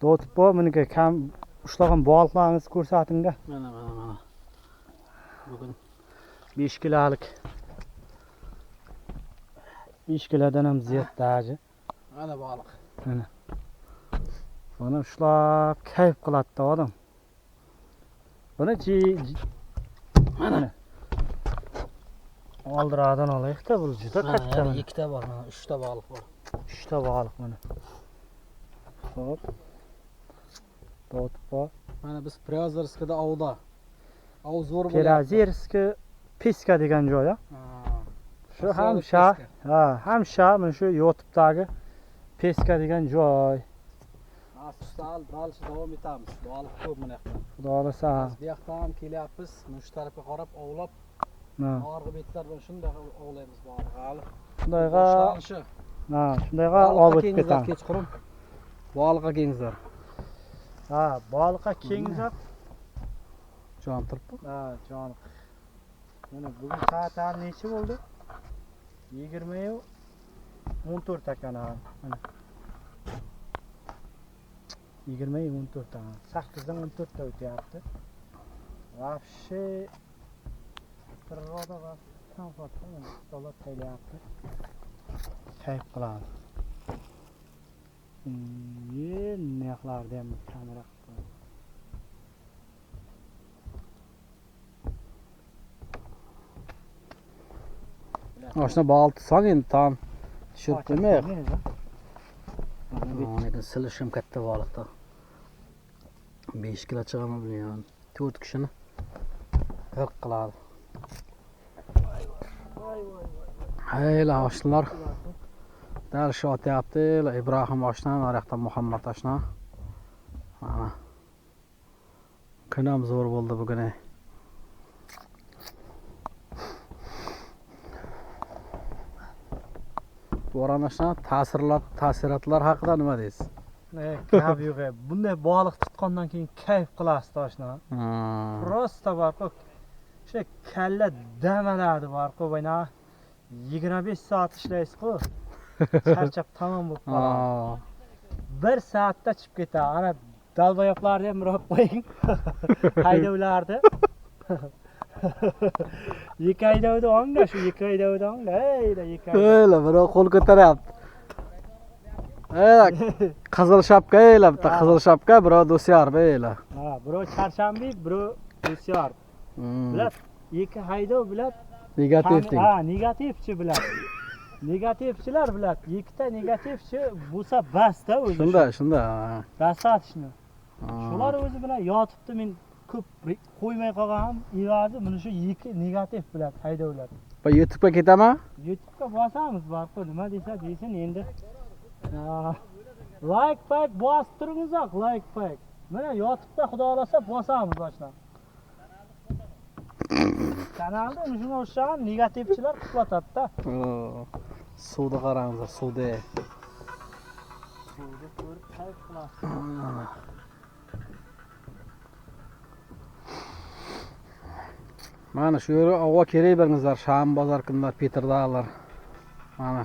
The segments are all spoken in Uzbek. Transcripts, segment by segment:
Do'tib buniki kam ushlagan baliqlarimizni ko'rsating-da. Mana. Bugun 5 kilolik. 5 kilodan ham ziyod daji. mana baliq. Mana. Buni ushlab kayf qiladi odam. Buni mana oldiradan olaylik-da, bu juda katta. Mana ikkita bor, mana 3 ta baliq bor. 3 ta baliq mana. Hop. Do'tib. Mana biz Priozerskda ovda. Ov zo'r bo'ladi. Priozerski Piska degan joy, ha. Shu ham ham mana shu YouTube'dagi Piska degan joy. Asal dalshi davom etamiz. Baliq ko'p mana yoqda. Xudo xolasa. Bu yoqda ham kelyapmiz. Mana shu tarafga qarab ovlab, orqa betlar bilan shunday ovlaymiz baliq. Shundayga, shundayga olib ketamiz. Kechqurun baliqqa kengizlar. Baliqqa kengizlar. Jon turibdi. Jon. Mana bugun soat necha bo'ldi? 20:14 ekana. Mana 20:14 ta. 8dan 14 ta o'tyapti. Вообще прироda va komfortda dolar taylayapti. Kayf qiladi. Nexlarda ham kamera qilib. Oshna baliq tutsang endi tan tushirib qo'ymaylik. Lekin silishim katta baliqda. 5 kilo chiqami bilmayman. 4 kishini g'irq qiladi. Hayla oshnalar. Darshi otyapti. Ibrohim oshna, naryoqda Muhammad oshna. Mana. Kunam zo'r bo'ldi bugun. Bo'ron oshna ta'sirotlar haqida nima deysiz? Gap yo'q. Bunday baliq tutgandan keyin kayf qilasiz oshna. Prosta barqo. O'sha kalla damaladi barqo bayna 25 soat ishlaysiz-ku. Charchab tamom bo'lib qoladi. 1 soatda chiqib ketadi. Ana dalboyoqlarni ham urib qo'ying. Haydovlarni. Ikki haydovda o'ngda, shu ikki haydovda o'ngda. Eyla, biro qo'l ko'taryapti. Qizil shapka eyla, bitta qizil shapka, biro do'syar eyla. Biro charshanbek, biro do'syar. Bilat, ikki haydov bilat. Negativding. Negativchi bilat. Negativchilar bilat. Ikkita negativchi bo'lsa bas-da o'zi. Shunda. Dasatishni. Shular o'zi bilan yotibdi, men ko'p qo'ymay qolgan ivazi mana shu ikki negativ bilat haydovlar. Bu YouTube'ga ketaman? YouTube'ga bosamiz, barqo nima desa desin endi. Like pack bosib turingizlar, like pack. Mana YouTube'da xudo xolasa bosamiz boshdan. Kanalda shunga o'xshagan negativchilar qutlatadi-da. Suvda qarangizlar, suvda. Suvda ko'rib kayf qilasiz. Mana shu yerga avval kerak beringizlar, Sham bozor kunlar Petrdag'lar. Mana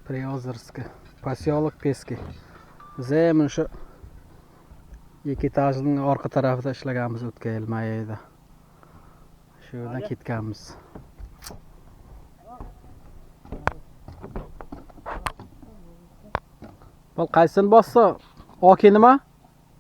Priozerski, posyolok Peski. Biz ham shu ikki etajning orqa tarafida ishlaganmiz o'tgan yil mayda. Shu yerdan ketganmiz. Bal qaysini bossa? Oki nima?